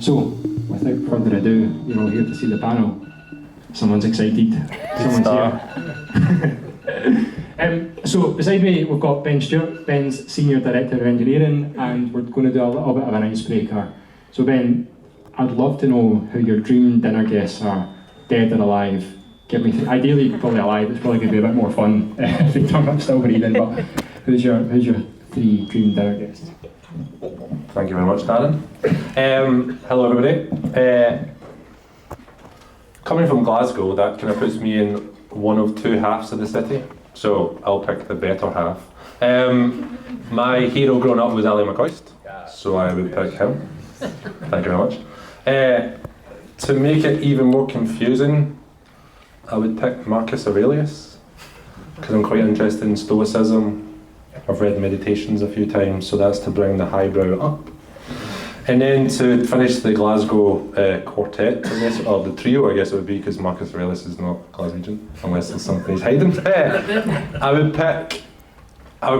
So, without further ado, you're all here to see the panel. Someone's excited. Someone's here. So, beside me, we've got Ben Stewart. Ben's Senior Director of Engineering, and we're going to do a little bit of an icebreaker. So, Ben, I'd love to know who your dream dinner guests are, dead or alive. Give me ideally, probably alive. It's probably going to be a bit more fun if they turn up still breathing. But who's your 3 dream dinner guests? Thank you very much, Darren. Hello, everybody. Coming from Glasgow, that kind of puts me in one of 2 halves of the city, so I'll pick the better half. My hero growing up was Ali McCoist, so I would pick him. Thank you very much. To make it even more confusing, I would pick Marcus Aurelius, because I'm quite interested in Stoicism. I've read Meditations a few times, so that's to bring the highbrow up. And then to finish the Glasgow quartet, I guess, or the trio, I guess it would be, because Marcus Aurelius is not Glaswegian, unless there's something he's hiding. I would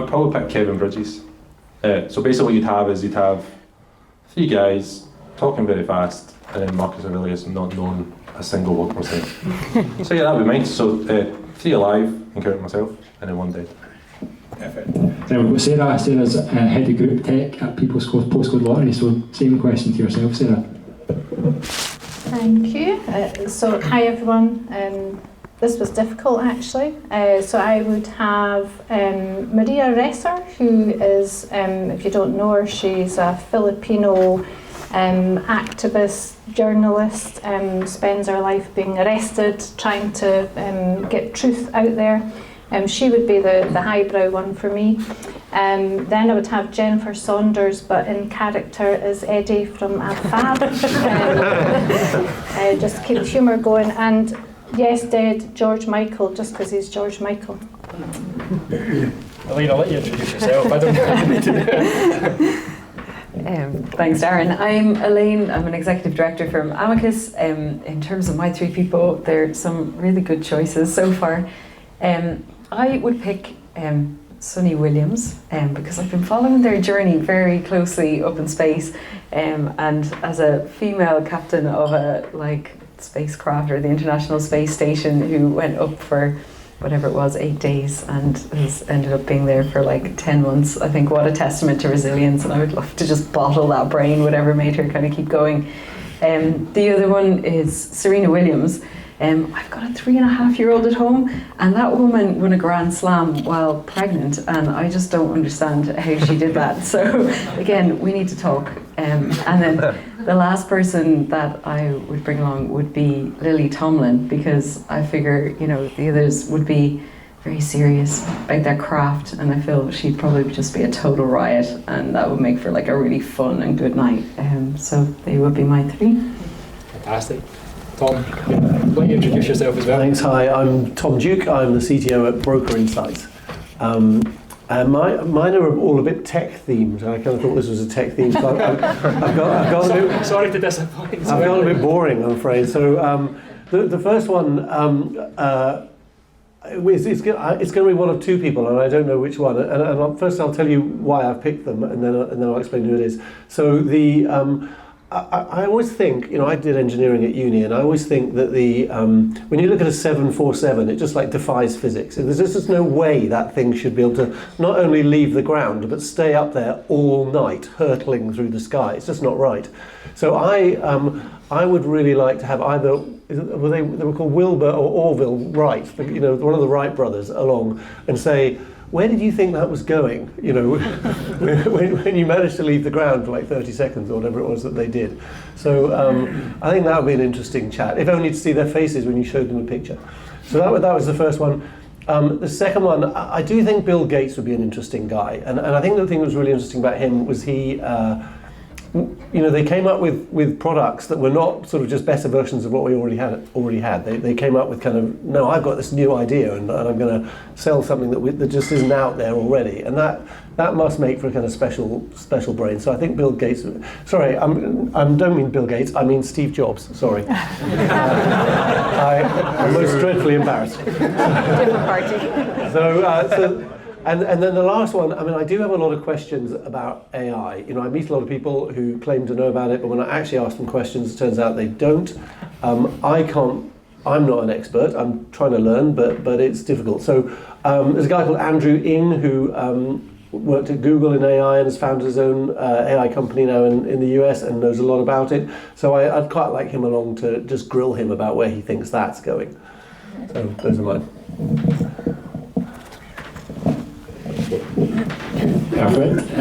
probably pick Kevin Bridges. So basically what you'd have 3 guys talking very fast, and then Marcus Aurelius not knowing a single word per se. So yeah, that would be mine. So 3 alive, including myself, and then 1 dead. Perfect. Then we've got Sarah. Sarah's head of group tech at People's Postcode Lottery, so same question to yourself, Sarah. Thank you. So hi everyone. This was difficult actually. So I would have Maria Resser, who is, if you don't know her, she's a Filipino activist, journalist, spends her life being arrested, trying to get truth out there. She would be the highbrow one for me. Then I would have Jennifer Saunders, but in character as Eddie from Ab Fab. Just keep humour going. And yes, dead George Michael, just because he's George Michael. Elaine, I'll let you introduce yourself. I don't need to do it. Thanks, Darren. I'm Elaine. I'm an executive director from Amicus. In terms of my 3 people, there are some really good choices so far. I would pick Sunny Williams because I've been following their journey very closely up in space, and as a female captain of a spacecraft or the International Space Station who went up for whatever it was 8 days and has ended up being there for 10 months. I think what a testament to resilience, and I would love to just bottle that brain, whatever made her kind of keep going. The other one is Serena Williams. I've got a 3.5-year-old at home, and that woman won a Grand Slam while pregnant, and I just don't understand how she did that. So again, we need to talk. And then the last person that I would bring along would be Lily Tomlin, because I figure, the others would be very serious about their craft, and I feel she'd probably just be a total riot, and that would make for a really fun and good night. So they would be my 3. Fantastic. Tom, why don't you introduce yourself as well? Thanks. Hi, I'm Tom Duke. I'm the CTO at Broker Insights. And mine are all a bit tech themed. I kind of thought this was a tech theme. So I've got a bit, sorry to disappoint. I've gone a bit boring, I'm afraid. So the first one, it's going to be one of 2 people, and I don't know which one. And first I'll tell you why I've picked them, and then I'll explain who it is. So I always think, I did engineering at uni, and I always think that when you look at a 747, it just defies physics. There's just no way that thing should be able to not only leave the ground, but stay up there all night, hurtling through the sky. It's just not right. So I would really like to have either, they were called Wilbur or Orville Wright, one of the Wright brothers, along and say, where did you think that was going? When you managed to leave the ground for 30 seconds or whatever it was that they did. So I think that would be an interesting chat, if only to see their faces when you showed them a picture. So that was the first one. The second one, I do think Bill Gates would be an interesting guy, and I think the thing that was really interesting about him was he. They came up with products that were not sort of just better versions of what we already had. They came up with kind of, no, I've got this new idea, and I'm going to sell something that just isn't out there already, and that must make for a kind of special brain. So I think Bill Gates. Sorry, I don't mean Bill Gates. I mean Steve Jobs. Sorry, I'm most dreadfully embarrassed. Different party. So And then the last one, I mean, I do have a lot of questions about AI. You know, I meet a lot of people who claim to know about it, but when I actually ask them questions, it turns out they don't. I'm not an expert. I'm trying to learn, but it's difficult. So there's a guy called Andrew Ng who worked at Google in AI and has founded his own AI company now in the US and knows a lot about it. So I'd quite like him along to just grill him about where he thinks that's going. So those are mine. Perfect.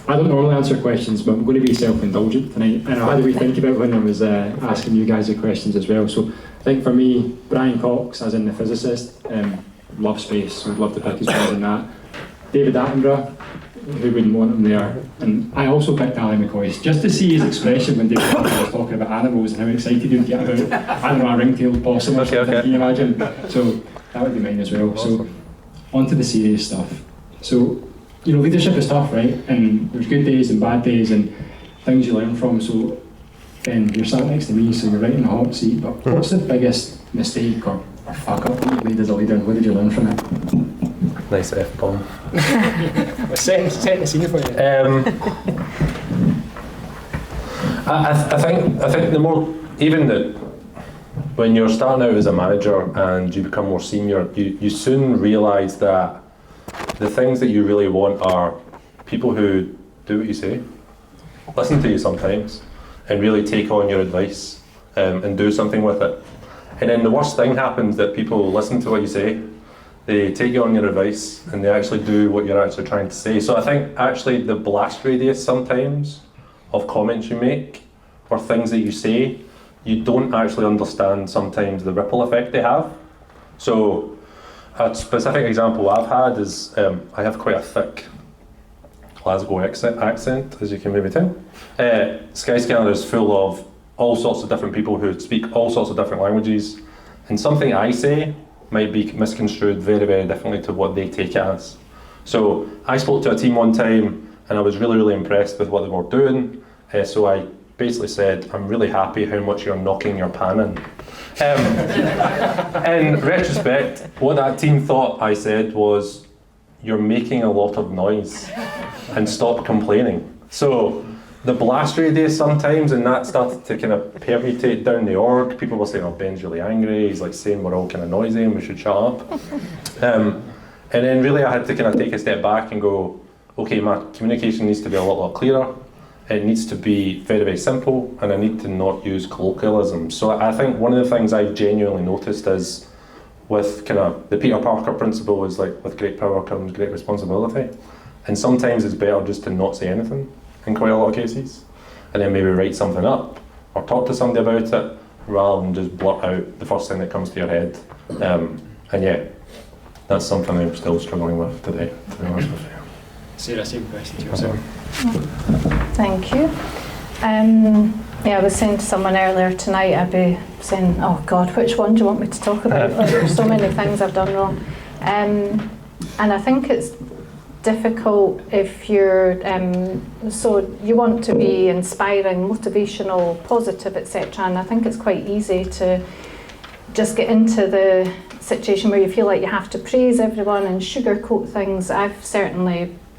I don't normally answer questions, but I'm going to be self-indulgent tonight. And I had to rethink about when I was asking you guys the questions as well. So I think for me, Brian Cox, as in the physicist, love space, so I'd love to pick his brains on that. David Attenborough, who wouldn't want him there? And I also picked Ali McCoist, just to see his expression when David Attenborough was talking about animals and how excited he'd get about, I don't know, a ring-tailed possum or something, can you imagine? So that would be mine as well. So on to the serious stuff. So, you know, leadership is tough, right? And there's good days and bad days and things you learn from. So, Ben, you're sat next to me, so you're right in the hot seat, but what's the biggest mistake or fuck up that you made as a leader, and what did you learn from it? Nice F-bomb. We're setting the scene for you. I think the more, even the, when you're starting out as a manager and you become more senior, you soon realise that the things that you really want are people who do what you say, listen to you sometimes, and really take on your advice and do something with it. And then the worst thing happens, that people listen to what you say, they take you on your advice, and they actually do what you're actually trying to say. So I think actually the blast radius sometimes of comments you make or things that you say, you don't actually understand sometimes the ripple effect they have. So a specific example I've had is I have quite a thick Glasgow accent, as you can maybe tell. Skyscanner is full of all sorts of different people who speak all sorts of different languages, and something I say might be misconstrued very, very differently to what they take it as. So I spoke to a team one time and I was really, really impressed with what they were doing. So I basically said, I'm really happy how much you're knocking your pan in. In retrospect, what that team thought I said was, you're making a lot of noise and stop complaining. So the blast radius sometimes, and that started to kind of permutate down the org. People were saying, oh, Ben's really angry, he's like saying we're all kind of noisy and we should shut up. And then really I had to kind of take a step back and go, okay, my communication needs to be a lot clearer. It needs to be very, very simple, and I need to not use colloquialisms. So I think one of the things I've genuinely noticed is, with kind of the Peter Parker principle, is like, with great power comes great responsibility. And sometimes it's better just to not say anything in quite a lot of cases, and then maybe write something up or talk to somebody about it, rather than just blurt out the first thing that comes to your head. And yeah, that's something I'm still struggling with today, to be honest with you. Sarah, same question to yourself. Thank you. Yeah, I was saying to someone earlier tonight, I'd be saying, oh God, which one do you want me to talk about? Like, there's so many things I've done wrong. And I think it's difficult if you're, so you want to be inspiring, motivational, positive, etc. And I think it's quite easy to just get into the situation where you feel like you have to praise everyone and sugarcoat things.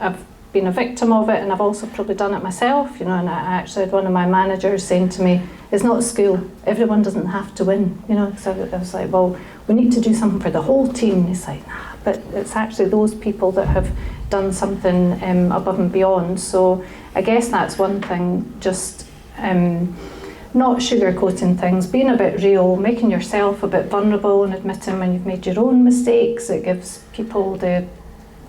I've been a victim of it, and I've also probably done it myself, you know. And I actually had one of my managers saying to me, it's not a school, everyone doesn't have to win, you know. So I was like, well, we need to do something for the whole team. And he's like, nah, but it's actually those people that have done something above and beyond. So I guess that's one thing, just not sugarcoating things, being a bit real, making yourself a bit vulnerable and admitting when you've made your own mistakes. It gives people the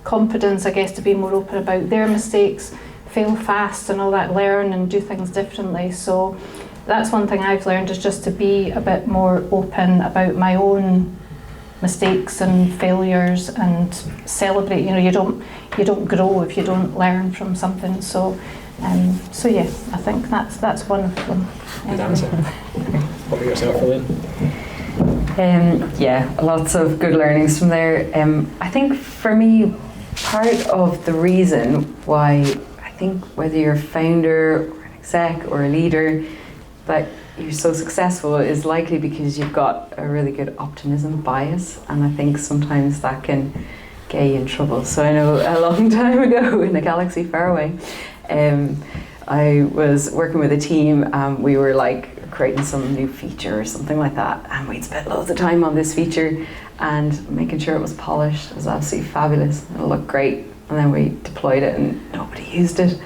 confidence, I guess, to be more open about their mistakes, fail fast and all that, learn and do things differently. So that's one thing I've learned, is just to be a bit more open about my own mistakes and failures, and celebrate. You know, you don't grow if you don't learn from something. So yeah, I think that's one of them. Good answer. What about yourself, Elaine? Yeah, lots of good learnings from there. I think for me, part of the reason why I think whether you're a founder or an exec or a leader, that you're so successful is likely because you've got a really good optimism bias, and I think sometimes that can gay in trouble. So I know a long time ago in a galaxy far away, I was working with a team and we were like creating some new feature or something like that, and we'd spent loads of time on this feature and making sure it was polished. It was absolutely fabulous. It looked great, and then we deployed it and nobody used it,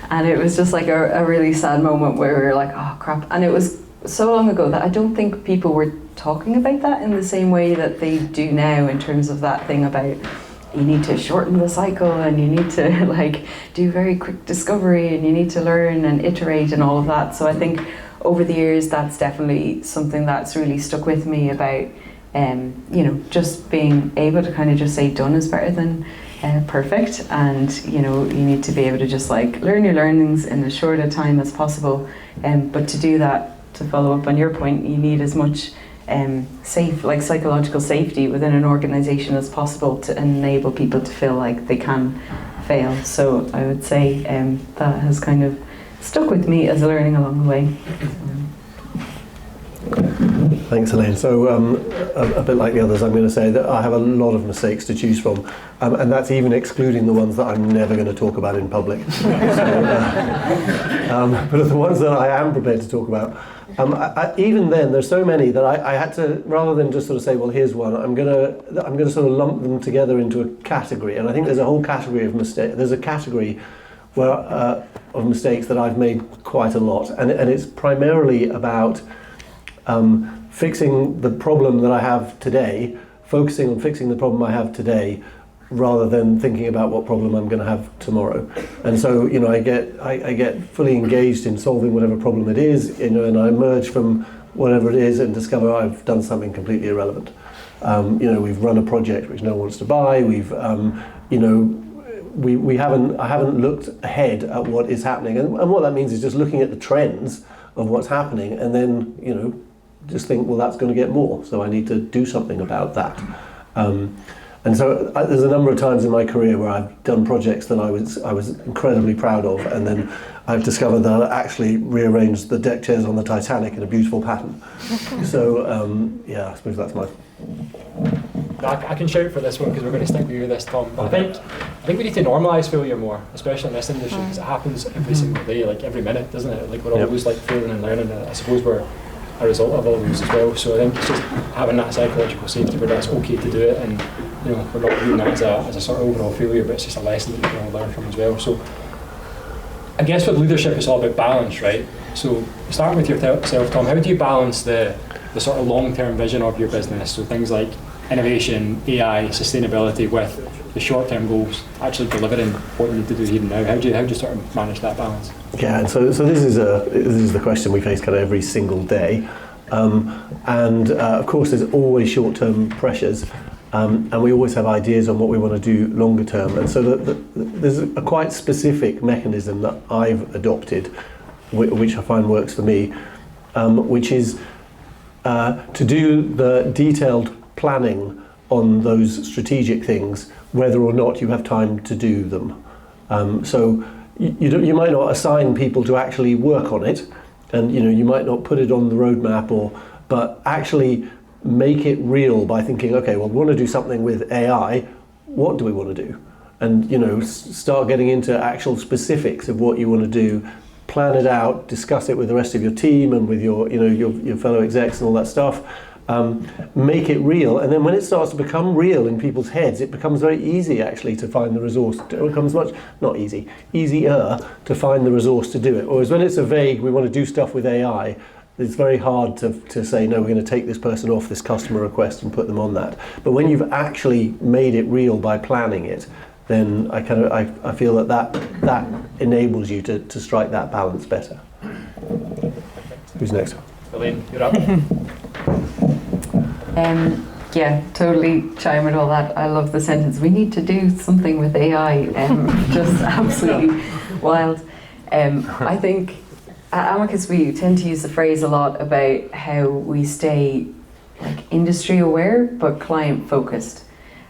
and it was just like a really sad moment where we were like, oh crap. And it was so long ago that I don't think people were talking about that in the same way that they do now, in terms of that thing about you need to shorten the cycle and you need to like do very quick discovery and you need to learn and iterate and all of that. So I think over the years that's definitely something that's really stuck with me about you know, just being able to kind of just say done is better than perfect, and you know, you need to be able to just like learn your learnings in as short a time as possible, but to do that, to follow up on your point, you need as much safe, like psychological safety within an organisation as possible to enable people to feel like they can fail. So I would say that has kind of stuck with me as a learning along the way. Thanks, Elaine. So a bit like the others, I'm going to say that I have a lot of mistakes to choose from, and that's even excluding the ones that I'm never going to talk about in public. So, but the ones that I am prepared to talk about, even then, there's so many that I had to, rather than just sort of say, well, here's one, I'm going to sort of lump them together into a category, and I think there's a whole category of mistakes. There's a category where of mistakes that I've made quite a lot, and it's primarily about fixing the problem that I have today, focusing on fixing the problem I have today, rather than thinking about what problem I'm going to have tomorrow. And so, you know, I get fully engaged in solving whatever problem it is, you know, and I emerge from whatever it is and discover I've done something completely irrelevant. You know, we've run a project which no one wants to buy. We've, you know, I haven't looked ahead at what is happening, and what that means is just looking at the trends of what's happening, and then, you know, just think, well, that's going to get more, so I need to do something about that. And so there's a number of times in my career where I've done projects that I was incredibly proud of, and then I've discovered that I actually rearranged the deck chairs on the Titanic in a beautiful pattern. So yeah, I suppose that's my... I can shout for this one because we're going to stick with you this, Tom. But I think we need to normalise failure more, especially in this industry, because it happens every single day, like every minute, doesn't it? Like we're always like failing and learning, and I suppose we're a result of all those as well. So I think it's just having that psychological safety where it's okay to do it, and you know, we're not viewing that as a sort of overall failure, but it's just a lesson that we can all learn from as well. So I guess with leadership it's all about balance, right? So starting with yourself, Tom, how do you balance the sort of long-term vision of your business, so things like innovation, AI, sustainability, with the short-term goals, actually delivering what you need to do here and now? How do you sort of manage that balance? Yeah, and so this is the question we face kind of every single day, and of course there's always short-term pressures, and we always have ideas on what we want to do longer term, and so there's a quite specific mechanism that I've adopted, which I find works for me, which is to do the detailed planning on those strategic things, whether or not you have time to do them. So you might not assign people to actually work on it, and you know, you might not put it on the roadmap, but actually make it real by thinking, okay, well, we want to do something with AI. What do we want to do? And you know, start getting into actual specifics of what you want to do. Plan it out, discuss it with the rest of your team and with your fellow execs and all that stuff. Make it real, and then when it starts to become real in people's heads, it becomes very easy actually to find the resource. It becomes easier to find the resource to do it. Whereas when it's a vague, we want to do stuff with AI, it's very hard to say, no, we're going to take this person off this customer request and put them on that. But when you've actually made it real by planning it, then I feel that enables you to strike that balance better. Who's next? Elaine, you're up. Yeah, totally chime with all that. I love the sentence, we need to do something with AI. Just absolutely wild. I think at Amicus we tend to use the phrase a lot about how we stay like industry aware but client focused,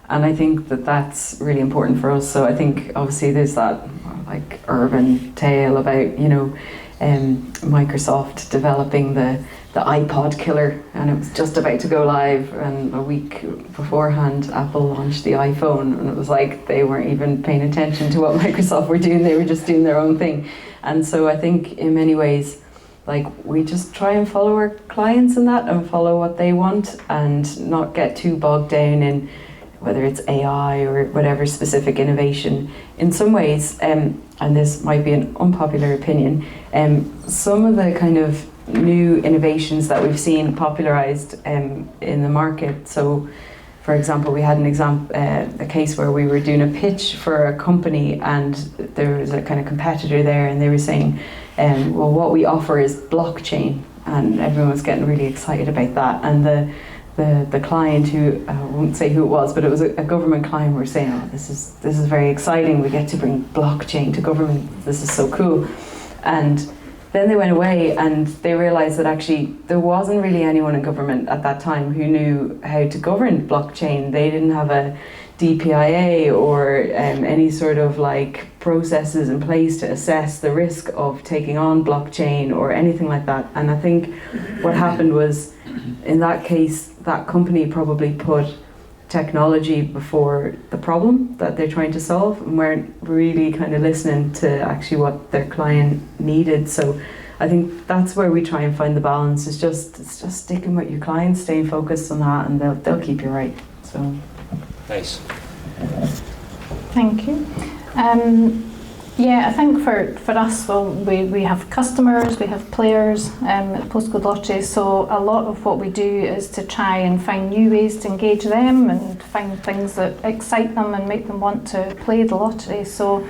and I think that's really important for us. So I think obviously there's that like urban tale about, you know, Microsoft developing the the iPod killer, and it was just about to go live, and a week beforehand Apple launched the iPhone, and it was like they weren't even paying attention to what Microsoft were doing, they were just doing their own thing. And so I think in many ways, like, we just try and follow our clients in that and follow what they want and not get too bogged down in whether it's AI or whatever specific innovation. In some ways, and this might be an unpopular opinion, some of the kind of new innovations that we've seen popularized in the market. So, for example, we had a case where we were doing a pitch for a company, and there was a kind of competitor there, and they were saying, well, what we offer is blockchain, and everyone was getting really excited about that. And the client, who I won't say who it was, but it was a government client, were saying, oh, this is very exciting, we get to bring blockchain to government, this is so cool. And then they went away and they realised that actually there wasn't really anyone in government at that time who knew how to govern blockchain. They didn't have a DPIA or any sort of like processes in place to assess the risk of taking on blockchain or anything like that. And I think what happened was, in that case, that company probably put technology before the problem that they're trying to solve, and weren't really kind of listening to actually what their client needed. So I think that's where we try and find the balance. It's just sticking with your clients, staying focused on that, and they'll keep you right. So Nice. Thank you. Yeah, I think for us, well, we have customers, we have players at Postcode Lottery, so a lot of what we do is to try and find new ways to engage them and find things that excite them and make them want to play the lottery. So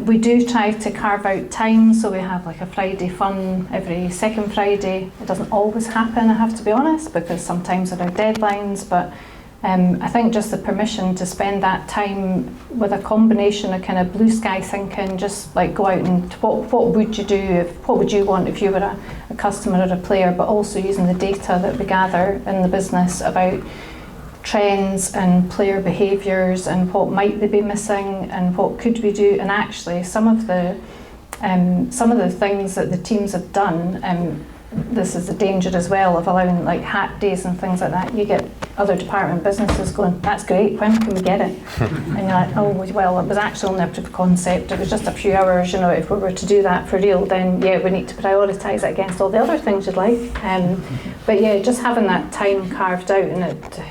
we do try to carve out time, so we have like a Friday fun every second Friday. It doesn't always happen, I have to be honest, because sometimes there are deadlines, but I think just the permission to spend that time with a combination of kind of blue sky thinking, just like go out and what would you do, what would you want if you were a customer or a player, but also using the data that we gather in the business about trends and player behaviours and what might they be missing and what could we do. And actually some of the things that the teams have done, this is the danger as well of allowing like hack days and things like that. You get other department businesses going, that's great, when can we get it? And you're like, oh well, it was actually only a proof of concept, it was just a few hours, you know, if we were to do that for real, then yeah, we need to prioritise it against all the other things you'd like. But yeah, just having that time carved out, and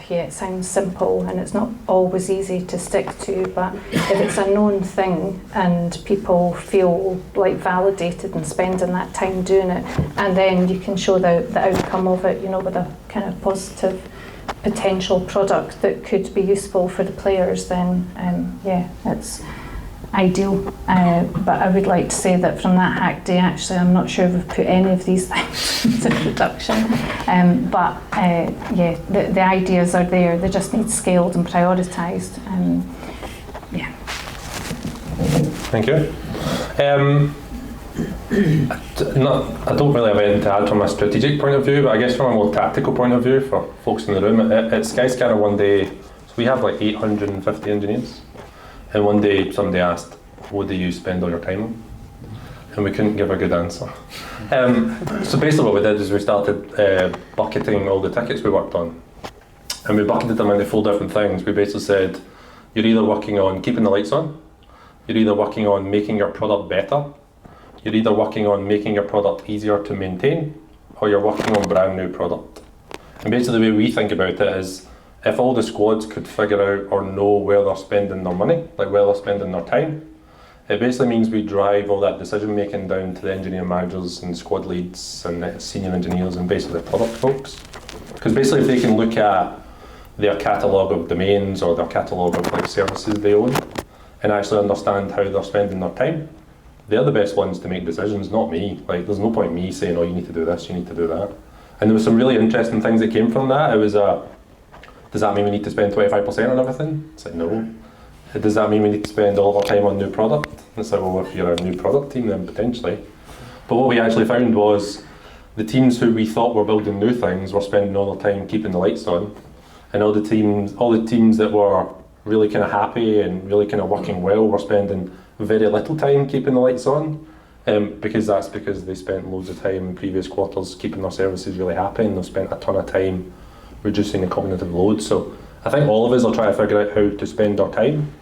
it sounds simple and it's not always easy to stick to, but if it's a known thing and people feel like validated and spending that time doing it, and then you can show the outcome of it, you know, with a kind of positive potential product that could be useful for the players, then yeah, it's ideal. But I would like to say that from that hack day, actually, I'm not sure we've put any of these things into production. But yeah, the ideas are there, they just need scaled and prioritised. Yeah. Thank you. I don't really have anything to add from a strategic point of view, but I guess from a more tactical point of view for folks in the room, at Skyscanner one day, so we have like 850 engineers, and one day somebody asked, what do you spend all your time on? And we couldn't give a good answer. So basically what we did is we started bucketing all the tickets we worked on, and we bucketed them into 4 different things. We basically said, you're either working on keeping the lights on, you're either working on making your product better, you're either working on making your product easier to maintain, or you're working on brand new product. And basically the way we think about it is, if all the squads could figure out or know where they're spending their money, like where they're spending their time, it basically means we drive all that decision making down to the engineering managers and squad leads and the senior engineers and basically the product folks. Because basically if they can look at their catalogue of domains or their catalogue of like services they own and actually understand how they're spending their time, they're the best ones to make decisions, not me. Like, there's no point in me saying, oh, you need to do this, you need to do that. And there was some really interesting things that came from that. It was, does that mean we need to spend 25% on everything? It's like, no. Does that mean we need to spend all of our time on new product? It's like, well, if you're a new product team, then potentially. But what we actually found was the teams who we thought were building new things were spending all their time keeping the lights on. And all the teams that were really kind of happy and really kind of working well were spending very little time keeping the lights on, because they spent loads of time in previous quarters keeping their services really happy, and they've spent a ton of time reducing the cognitive load. So I think all of us will try to figure out how to spend our time,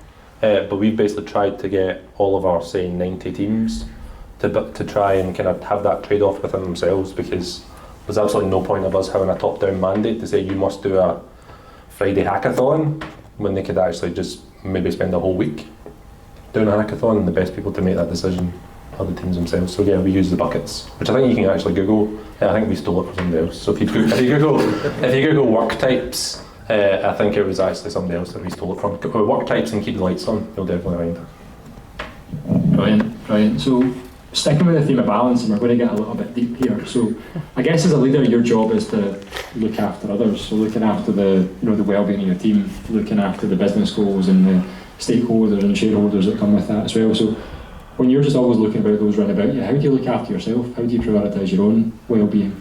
but we've basically tried to get all of our, say, 90 teams to try and kind of have that trade-off within themselves, because there's absolutely no point of us having a top-down mandate to say you must do a Friday hackathon when they could actually just maybe spend a whole week doing a hackathon, and the best people to make that decision are the teams themselves. So yeah, we use the buckets, which I think you can actually Google. I think we stole it from somebody else. So if you Google work types, I think it was actually somebody else that we stole it from. Work types and keep the lights on, you'll definitely find it. Brilliant. So sticking with the theme of balance, and we're going to get a little bit deep here. So I guess as a leader, your job is to look after others. So looking after the well-being of your team, looking after the business goals and the stakeholders and shareholders that come with that as well. So when you're just always looking about those round about you, how do you look after yourself? How do you prioritise your own well-being?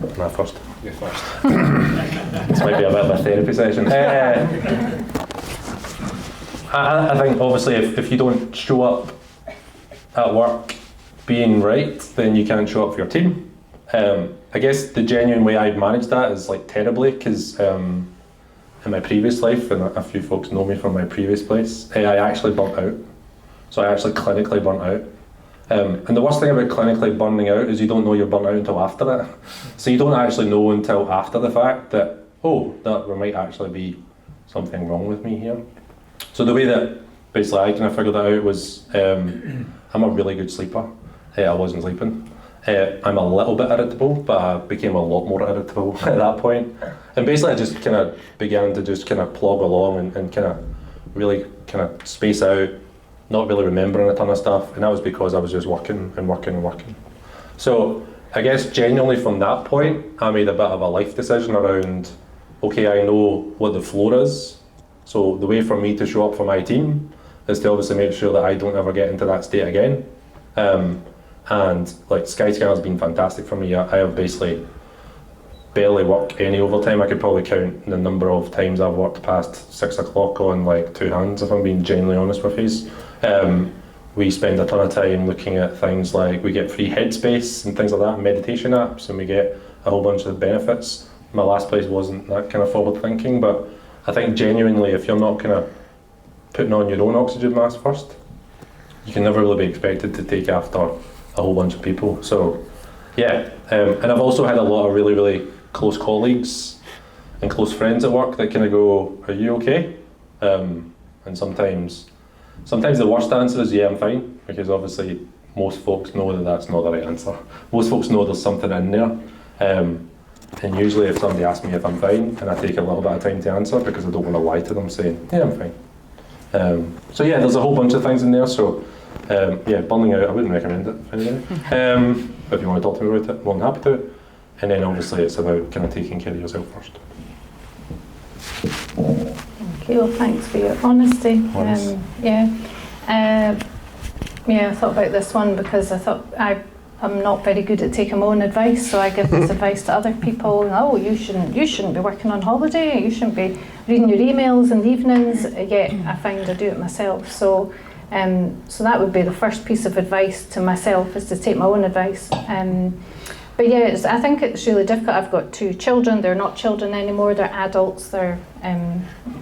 Am I first? You're first. This might be a bit of a therapy session. I think obviously if you don't show up at work being right, then you can't show up for your team. I guess the genuine way I've managed that is like terribly, because in my previous life, and a few folks know me from my previous place, I actually burnt out. So I actually clinically burnt out. And the worst thing about clinically burning out is you don't know you're burnt out until after it. So you don't actually know until after the fact that, that there might actually be something wrong with me here. So the way that basically I kind of figured that out was, I'm a really good sleeper. I wasn't sleeping. I'm a little bit irritable, but I became a lot more irritable at that point. And basically I just kind of began to just kind of plod along and kind of really kind of space out, not really remembering a ton of stuff, and that was because I was just working and working and working. So I guess genuinely from that point, I made a bit of a life decision around, okay, I know what the floor is, so the way for me to show up for my team is to obviously make sure that I don't ever get into that state again. And like Skyscanner's been fantastic for me. I have basically barely worked any overtime. I could probably count the number of times I've worked past 6 o'clock on like 2 hands, if I'm being genuinely honest with you. We spend a ton of time looking at things like we get free headspace and things like that, meditation apps, and we get a whole bunch of benefits. My last place wasn't that kind of forward thinking, but I think genuinely if you're not kind of putting on your own oxygen mask first, you can never really be expected to take after a whole bunch of people. So yeah, and I've also had a lot of really, really close colleagues and close friends at work that kind of go, are you okay? And sometimes the worst answer is, yeah, I'm fine, because obviously most folks know that that's not the right answer. Most folks know there's something in there. And usually if somebody asks me if I'm fine, and I take a little bit of time to answer because I don't want to lie to them saying, yeah, I'm fine. So yeah, there's a whole bunch of things in there. So yeah, burning out, I wouldn't recommend it anyway. If you want to talk to me about it, more than happy to. And then obviously it's about kind of taking care of yourself first. Okay, well, thanks for your honesty. I thought about this one because I thought I'm not very good at taking my own advice, so I give this advice to other people. Oh, you shouldn't be working on holiday. You shouldn't be reading your emails in the evenings. Yet I find I do it myself. So that would be the first piece of advice to myself, is to take my own advice. But yeah, I think it's really difficult. I've got 2 children. They're not children anymore. They're adults. They're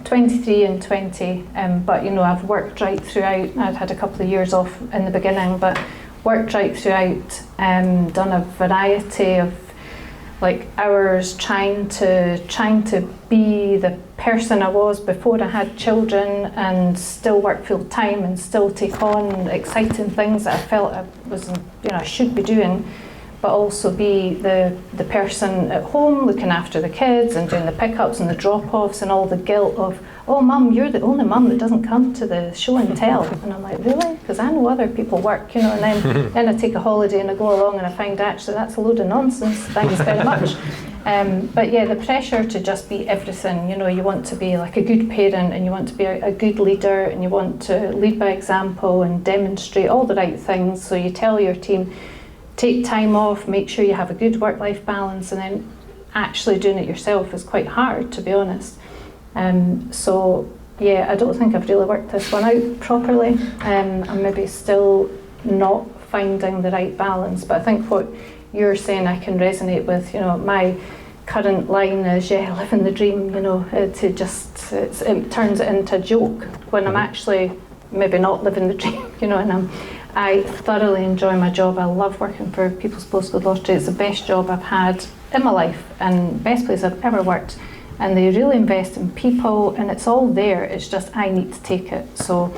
23 and 20. But I've worked right throughout. I'd had a couple of years off in the beginning, but worked right throughout. Done a variety of hours trying to be the person I was before I had children, and still work full time and still take on exciting things that I felt I should be doing, but also be the person at home looking after the kids and doing the pickups and the drop-offs and all the guilt of, oh mum, you're the only mum that doesn't come to the show and tell. And I'm like, really? Because I know other people work, and then I take a holiday and I go along and I find actually that's a load of nonsense, thanks very much. But yeah, the pressure to just be everything, you want to be like a good parent, and you want to be a good leader, and you want to lead by example and demonstrate all the right things. So you tell your team, take time off, make sure you have a good work-life balance, and then actually doing it yourself is quite hard, to be honest. So yeah, I don't think I've really worked this one out properly. I'm maybe still not finding the right balance. But I think what you're saying I can resonate with. My current line is, yeah, living the dream, to just, it turns it into a joke when I'm actually maybe not living the dream, and I thoroughly enjoy my job. I love working for People's Postcode Lottery. It's the best job I've had in my life and best place I've ever worked. And they really invest in people, and it's all there. It's just I need to take it. So,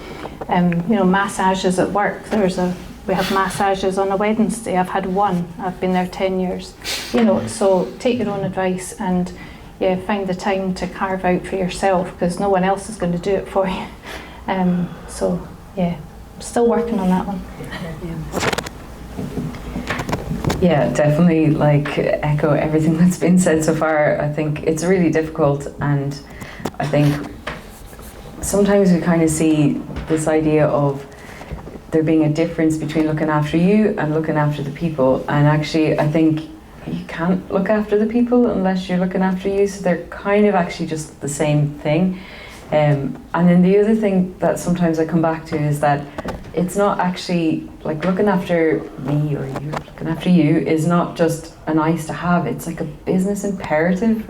massages at work. We have massages on a Wednesday. I've had one. I've been there 10 years. So take your own advice and find the time to carve out for yourself, because no one else is going to do it for you. Still working on that one. Yeah, definitely echo everything that's been said so far. I think it's really difficult, and I think sometimes we kind of see this idea of there being a difference between looking after you and looking after the people, and actually I think you can't look after the people unless you're looking after you, so they're kind of actually just the same thing. And then the other thing that sometimes I come back to is that it's not actually looking after me or you, looking after you is not just a nice to have, it's like a business imperative.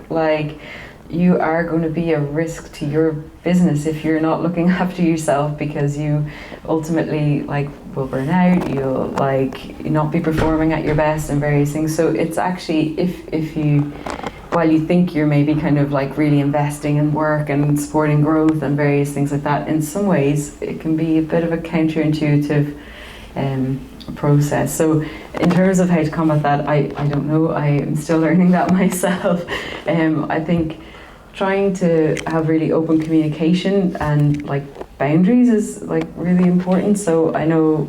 You are going to be a risk to your business if you're not looking after yourself, because you ultimately will burn out, you'll not be performing at your best and various things. So it's actually, if you, while you think you're maybe kind of really investing in work and supporting growth and various things like that, in some ways it can be a bit of a counterintuitive process. So in terms of how to combat that, I don't know, I am still learning that myself. I think trying to have really open communication and boundaries is really important. So I know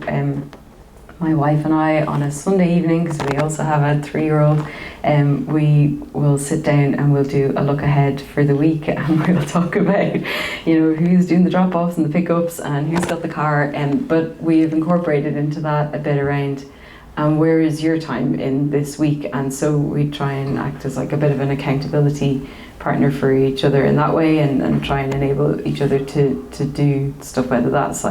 my wife and I, on a Sunday evening, because we also have a 3-year-old, we will sit down and we'll do a look ahead for the week, and we'll talk about, who's doing the drop-offs and the pickups and who's got the car. But we've incorporated into that a bit around where is your time in this week, and so we try and act as a bit of an accountability partner for each other in that way, and try and enable each other to do stuff, whether that's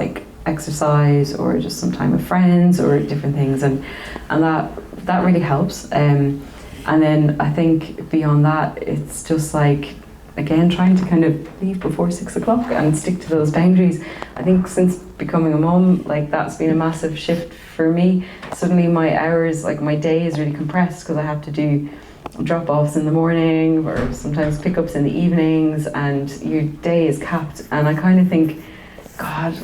exercise or just some time with friends or different things, and that really helps. And then I think beyond that, it's just again trying to kind of leave before 6 o'clock and stick to those boundaries. I think since becoming a mum, that's been a massive shift for me. Suddenly my hours, my day is really compressed, because I have to do drop-offs in the morning or sometimes pickups in the evenings, and your day is capped. And I kind of think, God,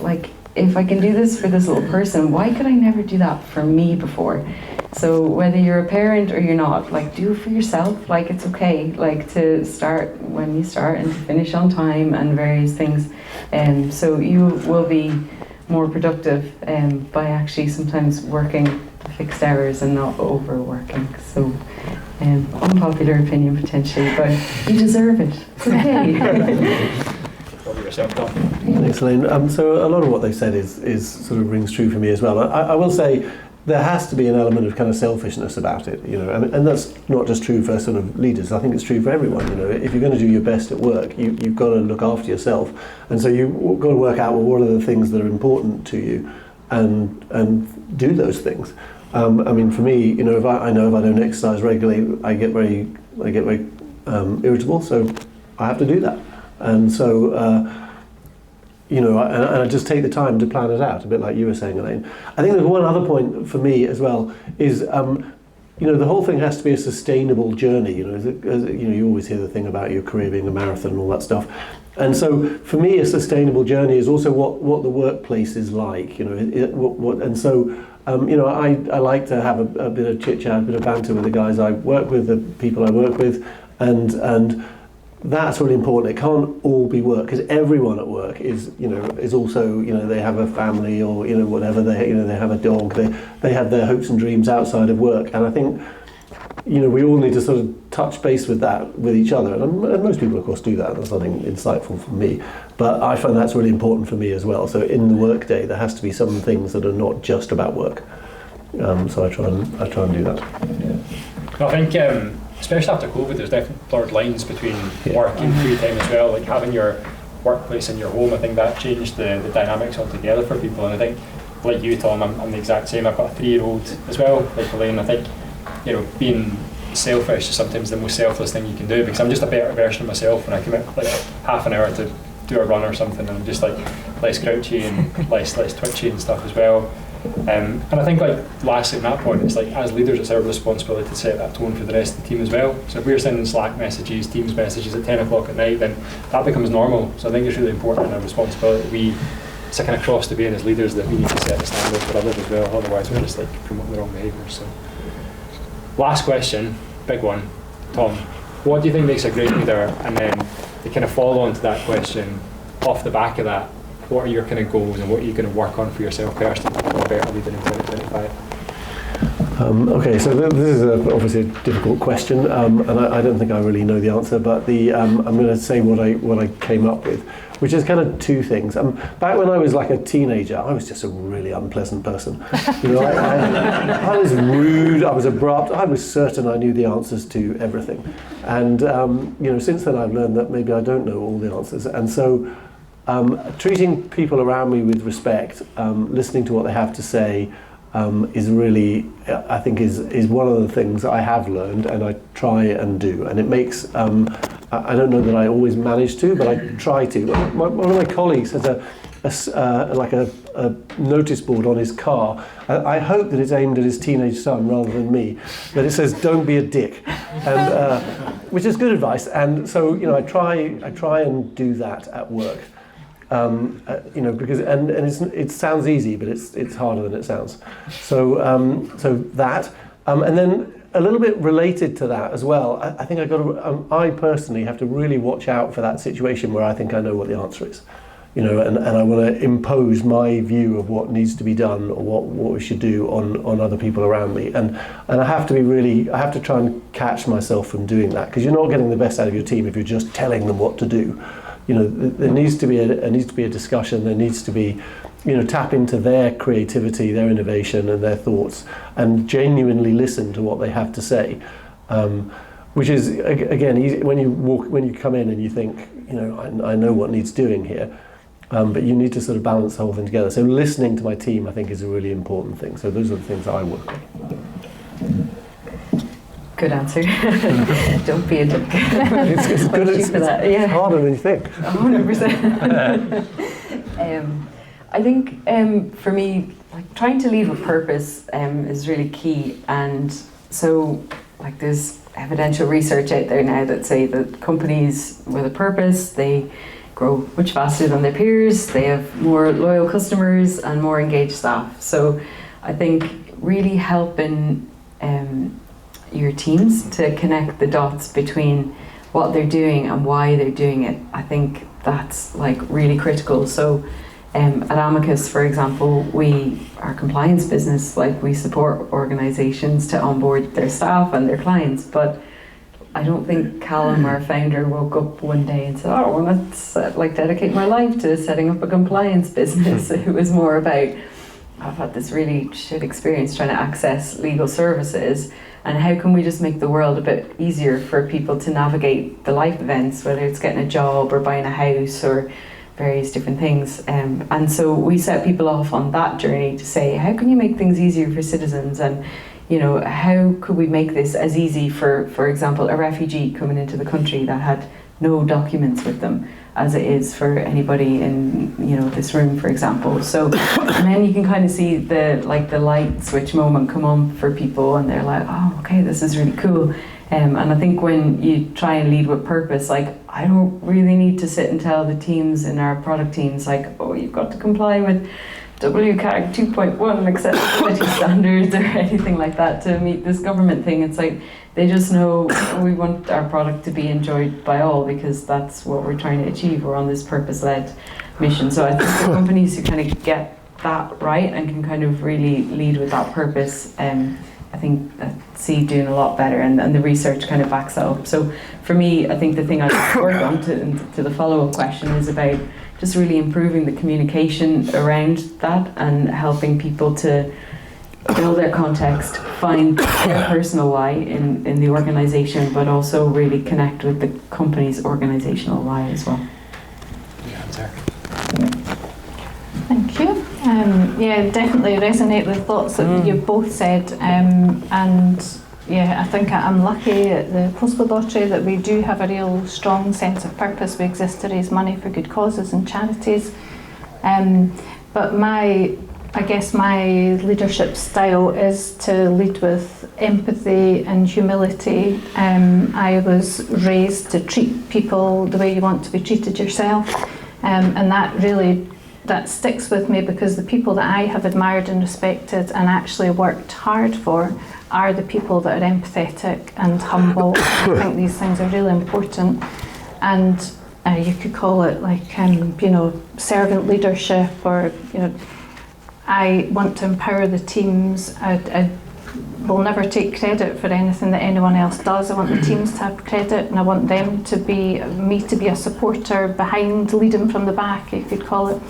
if I can do this for this little person, why could I never do that for me before? So whether you're a parent or you're not, do it for yourself. It's okay, to start when you start and to finish on time and various things. So you will be more productive by actually sometimes working fixed hours and not overworking. So unpopular opinion potentially, but you deserve it. It's okay. Thanks, Elaine. So a lot of what they said is sort of rings true for me as well. I will say there has to be an element of kind of selfishness about it, and that's not just true for sort of leaders. I think it's true for everyone. If you're going to do your best at work, you've got to look after yourself, and so you've got to work out what are the things that are important to you, and do those things. For me, if I don't exercise regularly, I get very irritable. So I have to do that. And so, I just take the time to plan it out, a bit like you were saying, Elaine. I think there's one other point for me as well, is, the whole thing has to be a sustainable journey. You always hear the thing about your career being a marathon and all that stuff. And so, for me, a sustainable journey is also what the workplace is like, and so, I like to have a bit of chit-chat, a bit of banter with the guys I work with, the people I work with, and that's really important. It can't all be work, because everyone at work is also, they have a family or, whatever, they have a dog, they have their hopes and dreams outside of work. And I think, we all need to sort of touch base with that with each other. And most people, of course, do that. That's nothing insightful for me. But I find that's really important for me as well. So in the work day, there has to be some things that are not just about work. So I try and do that. Yeah. I think, especially after COVID, there's definitely blurred lines between work and free time as well. Having your workplace and your home, I think that changed the dynamics altogether for people. And I think like you, Tom, I'm the exact same. I've got a 3-year-old as well, like Elaine. I think, being selfish is sometimes the most selfless thing you can do, because I'm just a better version of myself when I commit like half an hour to do a run or something, and I'm just like less grouchy and less twitchy and stuff as well. And I think, like, lastly on that point, it's like, as leaders, it's our responsibility to set that tone for the rest of the team as well. So if we're sending Slack messages, Teams messages at 10 o'clock at night, then that becomes normal. So I think it's really important and our responsibility it's a kind of cross to being as leaders that we need to set the standard for others as well, otherwise we're just like promoting the wrong behaviours. So, last question, big one, Tom. What do you think makes a great leader? And then to kind of follow on to that question, off the back of that, what are your kind of goals and what are you going to work on for yourself personally to become a better leader in 2025? Okay, so this is obviously a difficult question, and I don't think I really know the answer. But I'm going to say what I came up with, which is kind of two things. Back when I was like a teenager, I was just a really unpleasant person. I was rude, I was abrupt, I was certain I knew the answers to everything. And since then I've learned that maybe I don't know all the answers, and so treating people around me with respect, listening to what they have to say. Is really, I think, is one of the things I have learned and I try and do, and it makes. I don't know that I always manage to, but I try to. One of my colleagues has a notice board on his car. I hope that it's aimed at his teenage son rather than me. But it says "Don't be a dick," and which is good advice. And so I try and do that at work. Because it sounds easy, but it's harder than it sounds. So that, and then a little bit related to that as well. I think I personally have to really watch out for that situation where I think I know what the answer is, and I want to impose my view of what needs to be done or what we should do on other people around me, and I have to try and catch myself from doing that, because you're not getting the best out of your team if you're just telling them what to do. There needs to be a discussion. There needs to be, tap into their creativity, their innovation, and their thoughts, and genuinely listen to what they have to say. Which is again easy when you come in and you think, I know what needs doing here, but you need to sort of balance the whole thing together. So listening to my team, I think, is a really important thing. So those are the things I work on. Good answer. Don't be a dick. It's good. It's harder than you think. 100%. I think for me, like, trying to lead with purpose is really key. And so, like, there's evidential research out there now that say that companies with a purpose, they grow much faster than their peers, they have more loyal customers and more engaged staff. So I think really helping your teams to connect the dots between what they're doing and why they're doing it, I think that's like really critical. So at Amicus, for example, our compliance business, like, we support organisations to onboard their staff and their clients, but I don't think Callum, our founder, woke up one day and said, I want to dedicate my life to setting up a compliance business. It was more about, I've had this really shit experience trying to access legal services, and how can we just make the world a bit easier for people to navigate the life events, whether it's getting a job or buying a house or various different things. And so we set people off on that journey to say, how can you make things easier for citizens? And how could we make this as easy for example, a refugee coming into the country that had no documents with them, as it is for anybody in this room, for example. So, and then you can kind of see the light switch moment come on for people, and they're like, oh, okay, this is really cool. And I think when you try and lead with purpose, like, I don't really need to sit and tell the teams in our product teams, like, oh, you've got to comply with WCAG 2.1 accessibility standards or anything like that to meet this government thing. It's like, they just know we want our product to be enjoyed by all, because that's what we're trying to achieve. We're on this purpose-led mission. So I think the companies who kind of get that right and can kind of really lead with that purpose, I think I see doing a lot better, and the research kind of backs that up. So for me, I think the thing I work on to the follow-up question is about just really improving the communication around that and helping people to build their context, find their personal why in the organisation, but also really connect with the company's organisational why as well. Thank you. yeah, definitely resonate with thoughts that you've both said, and yeah, I think I'm lucky at the Postcode Lottery that we do have a real strong sense of purpose. We exist to raise money for good causes and charities. But I guess my leadership style is to lead with empathy and humility. I was raised to treat people the way you want to be treated yourself, and that sticks with me, because the people that I have admired and respected and actually worked hard for are the people that are empathetic and humble. I think these things are really important, and you could call it like servant leadership, or I want to empower the teams. I will never take credit for anything that anyone else does. I want the teams to have credit, and I want them to be a supporter behind, leading from the back, you could call it.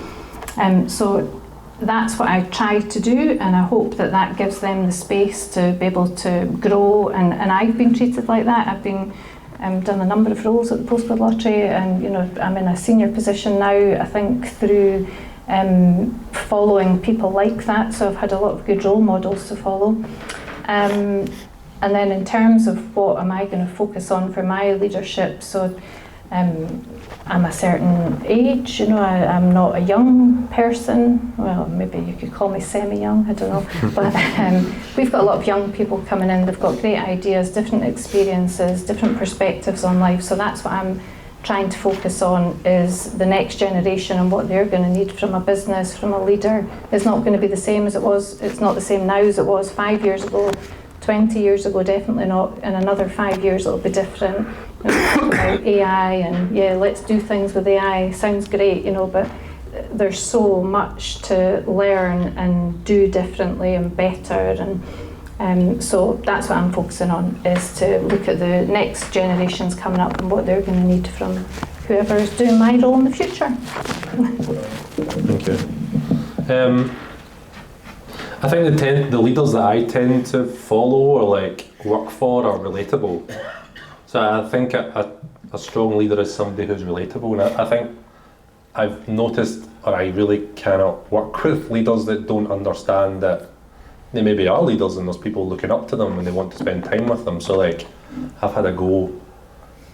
So that's what I try to do, and I hope that gives them the space to be able to grow. And I've been treated like that. I've been done a number of roles at the Postcode Lottery, and I'm in a senior position now, I think through following people like that, so I've had a lot of good role models to follow. And then in terms of what am I going to focus on for my leadership, so I'm a certain age, I'm not a young person. Well, maybe you could call me semi-young, I don't know. But we've got a lot of young people coming in. They've got great ideas, different experiences, different perspectives on life. So that's what I'm trying to focus on, is the next generation and what they're going to need from a business, from a leader. It's not going to be the same as it was. It's not the same now as it was 5 years ago, 20 years ago, definitely not. In another 5 years it'll be different. About AI, and yeah, let's do things with AI. Sounds great, but there's so much to learn and do differently and better, and so that's what I'm focusing on, is to look at the next generations coming up and what they're going to need from whoever is doing my role in the future. Thank you. I think the leaders that I tend to follow or work for are relatable. So I think a strong leader is somebody who's relatable, and I think I've noticed, or I really cannot work with leaders that don't understand that they maybe are leaders and there's people looking up to them and they want to spend time with them. So I've had a go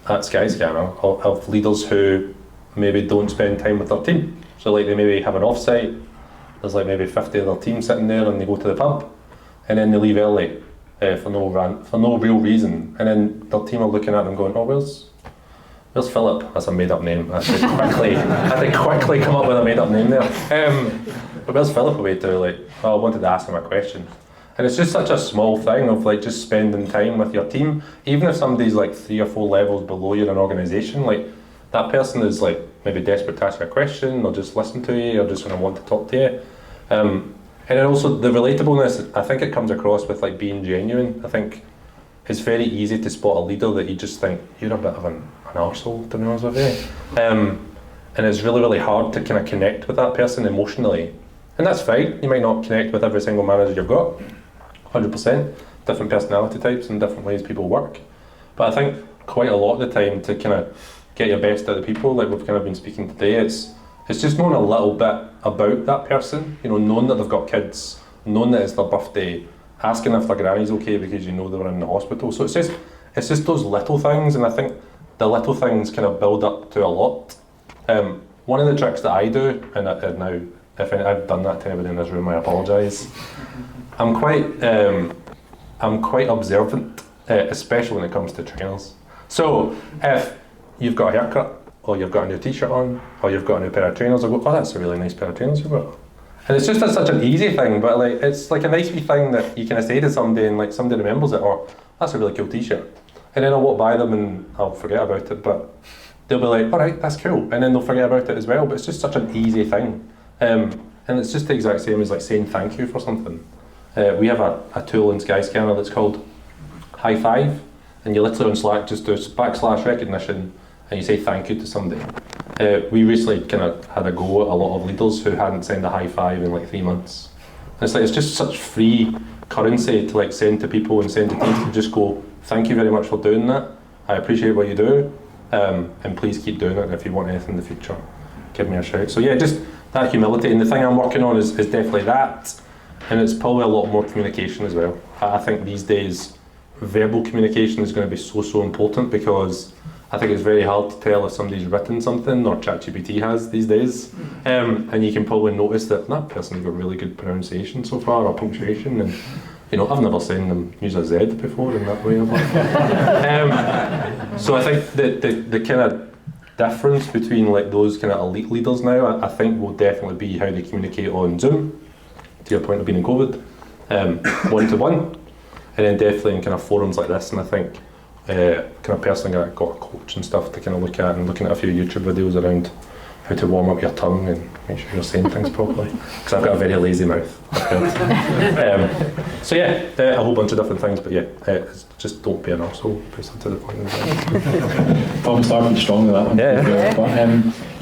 at Skyscanner of leaders who maybe don't spend time with their team. So they maybe have an off-site, there's maybe 50 of their team sitting there, and they go to the pub and then they leave early. For no real reason, and then their team are looking at them going, "Oh, where's Philip?" That's a made-up name. I had to quickly come up with a made-up name there. But where's Philip away to? I wanted to ask him a question, and it's just such a small thing of just spending time with your team, even if somebody's 3 or 4 levels below you in an organisation. That person is maybe desperate to ask you a question, or just listen to you, or just going to want to talk to you. And then also the relatableness, I think it comes across with being genuine. I think it's very easy to spot a leader that you just think, you're a bit of an arsehole, to be honest with you. And it's really, really hard to kind of connect with that person emotionally. And that's fine, you might not connect with every single manager you've got, 100%, different personality types and different ways people work. But I think quite a lot of the time to kind of get your best out of people, like we've kind of been speaking today, it's just knowing a little bit about that person, knowing that they've got kids, knowing that it's their birthday, asking if their granny's okay because they were in the hospital. So it's just those little things, and I think the little things kind of build up to a lot. One of the tricks that I do, and now if I've done that to anybody in this room, I apologise. I'm quite observant, especially when it comes to trainers. So if you've got a haircut, or you've got a new t-shirt on, or you've got a new pair of trainers, I'll go, "Oh, that's a really nice pair of trainers you've got." And it's just such an easy thing, but it's a nice wee thing that you kind of say to somebody and somebody remembers it, or "That's a really cool t-shirt." And then I'll walk by them and I'll forget about it, but they'll be like, "Alright, that's cool." And then they'll forget about it as well, but it's just such an easy thing. And it's just the exact same as saying thank you for something. We have a tool in Skyscanner that's called High Five, and you literally on Slack just do / recognition, and you say thank you to somebody. We recently kind of had a go at a lot of leaders who hadn't sent a high five in 3 months. And it's just such free currency to send to people and send to teams to just go, "Thank you very much for doing that. I appreciate what you do, and please keep doing it. And if you want anything in the future, give me a shout." So yeah, just that humility. And the thing I'm working on is definitely that, and it's probably a lot more communication as well. I think these days verbal communication is going to be so important, because I think it's very hard to tell if somebody's written something, or ChatGPT has these days, and you can probably notice that person's got really good pronunciation so far, or punctuation, and I've never seen them use a Z before in that way. So I think that the kind of difference between like those kind of elite leaders now, I think will definitely be how they communicate on Zoom, to your point of being in COVID, one-to-one, and then definitely in kind of forums like this. And I think kind of personally I got a coach and stuff to kind of look at, and looking at a few YouTube videos around how to warm up your tongue and make sure you're saying things properly, because I've got a very lazy mouth. So yeah, a whole bunch of different things, but yeah, it's just don't be an arsehole, push to the point. Tom started strong with that one. Yeah. But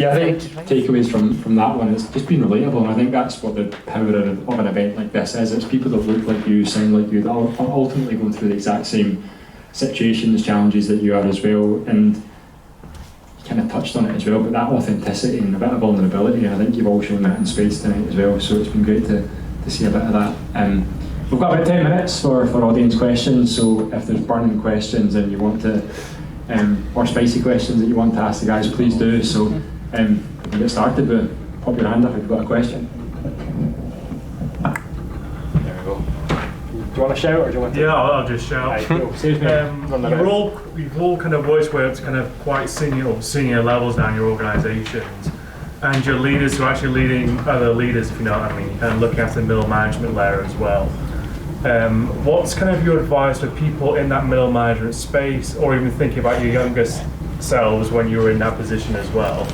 I think takeaways from that one is just being relatable, and I think that's what the power of an event like this is. It's people that look like you, sound like you, that are ultimately going through the exact same situations, challenges that you are as well, and you kind of touched on it as well, but that authenticity and a bit of vulnerability, and I think you've all shown that in space tonight as well, so it's been great to see a bit of that. We've got about 10 minutes for audience questions, so if there's burning questions and you want to, or spicy questions that you want to ask the guys, please do. So we can get started with, pop your hand up if you've got a question. There we go. Do you want to shout, or do you want to? Yeah, I'll just shout. Right, cool. Excuse me. You've all kind of worked with kind of quite senior levels now in your organisations, and you're leaders who are actually leading other leaders, if you know what I mean, and looking after the middle management layer as well. What's kind of your advice for people in that middle management space, or even thinking about your youngest selves when you were in that position as well,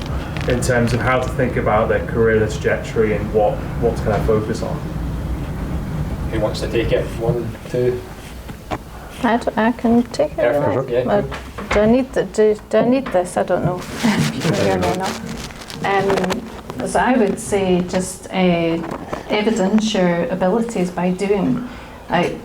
in terms of how to think about their career, their trajectory, and what to kind of focus on? Who wants to take it? 1, 2. I can take it. Perfect. Yeah. But do I need this? I don't know. So I would say just evidence your abilities by doing. Like,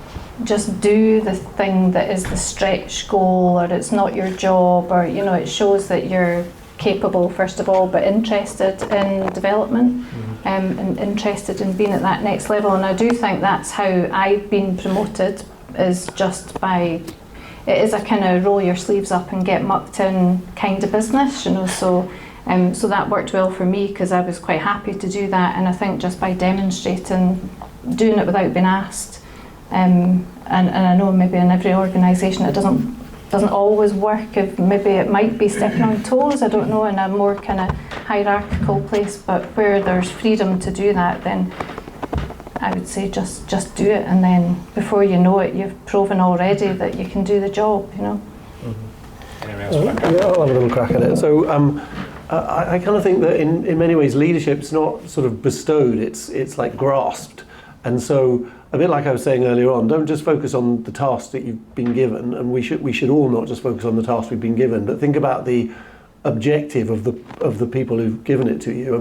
just do the thing that is the stretch goal, or it's not your job, or it shows that you're capable first of all, but interested in development, and interested in being at that next level. And I do think that's how I've been promoted, is just by, it is a kind of roll your sleeves up and get mucked in kind of business, so that worked well for me, because I was quite happy to do that. And I think just by demonstrating, doing it without being asked, and I know maybe in every organisation it doesn't always work. If maybe it might be stepping on toes, I don't know, in a more kind of hierarchical place, but where there's freedom to do that, then I would say just do it, and then before you know it, you've proven already that you can do the job. Anyone else? Yeah, I'll have a little crack at it. So I kind of think that in many ways leadership's not sort of bestowed, it's like grasped. And so, a bit like I was saying earlier on, don't just focus on the task that you've been given, and we should all not just focus on the task we've been given, but think about the objective of the people who've given it to you,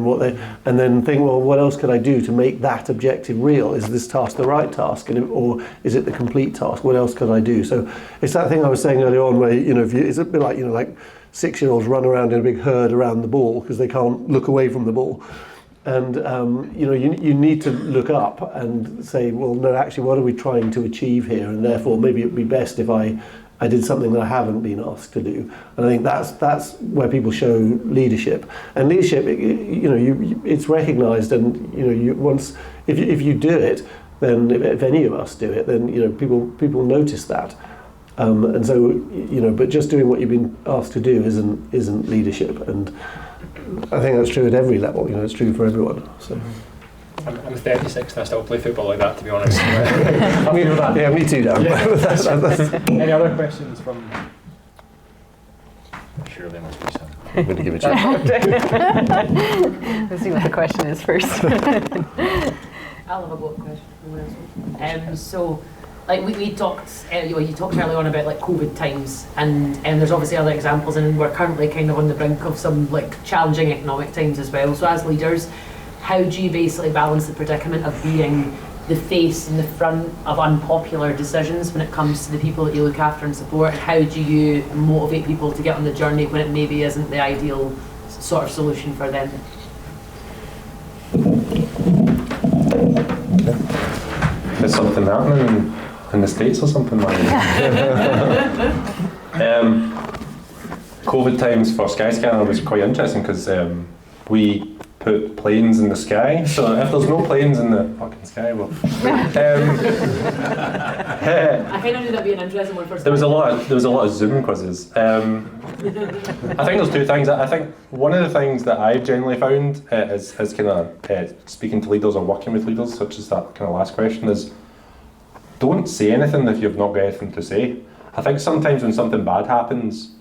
and then think, well, what else could I do to make that objective real? Is this task the right task, or is it the complete task? What else could I do? So it's that thing I was saying earlier on, where it's a bit like like 6-year-olds run around in a big herd around the ball because they can't look away from the ball. And you need to look up and say, well, no, actually, what are we trying to achieve here? And therefore, maybe it would be best if I did something that I haven't been asked to do. And I think that's where people show leadership. And leadership, it's recognised, and if you do it, then if any of us do it, then people notice that. And so but just doing what you've been asked to do isn't leadership. And I think that's true at every level. It's true for everyone. So. I'm 36 and I still play football like that, to be honest. Yeah, me too, Dan. Yeah. Any other questions from? Surely there must be some. I'm going to give it a chance. Let's see what the question is first. I'll have a go question. So, like we talked, you talked earlier on about like COVID times, and there's obviously other examples, and we're currently kind of on the brink of some like challenging economic times as well. So as leaders, how do you basically balance the predicament of being the face and the front of unpopular decisions when it comes to the people that you look after and support, and how do you motivate people to get on the journey when it maybe isn't the ideal sort of solution for them? is something happening in the States or something like that? COVID times for Skyscanner was quite interesting because we put planes in the sky. So if there's no planes in the fucking sky, well, I kind of knew that'd be an interesting one for there was a lot of Zoom quizzes. I think there's two things. I think one of the things that I've generally found is kind of speaking to leaders or working with leaders, such as that kind of last question, is don't say anything if you've not got anything to say. I think sometimes when something bad happens,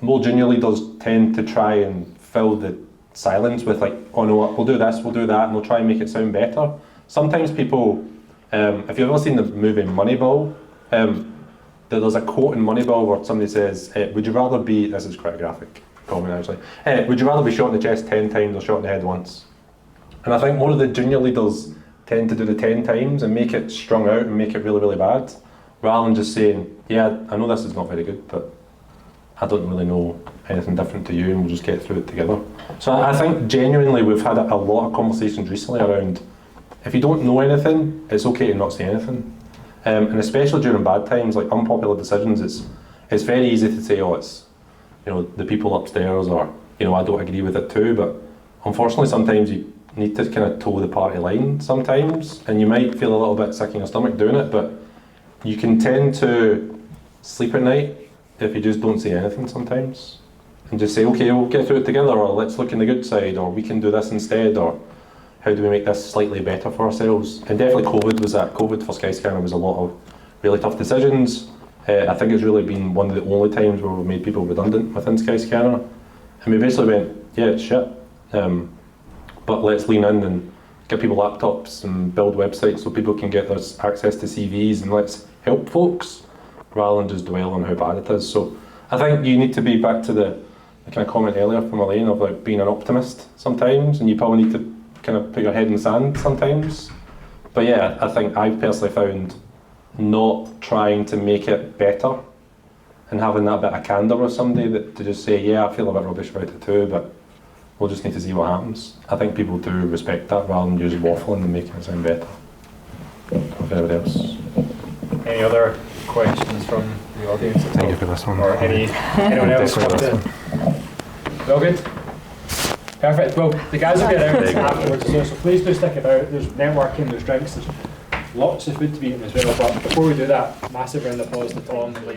more junior leaders tend to try and fill the silence with like, oh no, we'll do this, we'll do that, and we'll try and make it sound better. Sometimes people, if you've ever seen the movie Moneyball, there's a quote in Moneyball where somebody says, would you rather be, this is quite a graphic comment actually, would you rather be shot in the chest 10 times or shot in the head once? And I think more of the junior leaders tend to do the 10 times and make it strung out and make it really, really bad, rather than just saying, yeah, I know this is not very good, but I don't really know anything different to you and we'll just get through it together. So I think genuinely we've had a lot of conversations recently around, if you don't know anything, it's okay to not say anything. And especially during bad times, like unpopular decisions, it's very easy to say, oh, it's, you know, the people upstairs, or, you know, I don't agree with it too, but unfortunately sometimes you need to kind of toe the party line sometimes, and you might feel a little bit sick in your stomach doing it, but you can tend to sleep at night if you just don't say anything sometimes, and just say, okay, we'll get through it together, or let's look on the good side, or we can do this instead, or how do we make this slightly better for ourselves? And definitely COVID was that. COVID for Skyscanner was a lot of really tough decisions. I think it's really been one of the only times where we've made people redundant within Skyscanner, and we basically went, yeah, it's shit, but let's lean in and get people laptops and build websites so people can get their access to CVs, and let's help folks rather than just dwell on how bad it is. So I think you need to be back to the kind of comment earlier from Elaine of like being an optimist sometimes, and you probably need to kind of put your head in the sand sometimes. But yeah, I think I've personally found not trying to make it better and having that bit of candour with somebody that to just say, yeah, I feel a bit rubbish about it too, but we'll just need to see what happens. I think people do respect that rather than just waffling and making it sound better. If anybody else. Any other questions from the audience? Thank you for this one. Or anyone else want to? All good? Perfect. Well, the guys will be around afterwards as well, so please do stick about. There's networking, there's drinks, there's lots of food to be eaten as well. But before we do that, massive round of applause to Tom and Lee.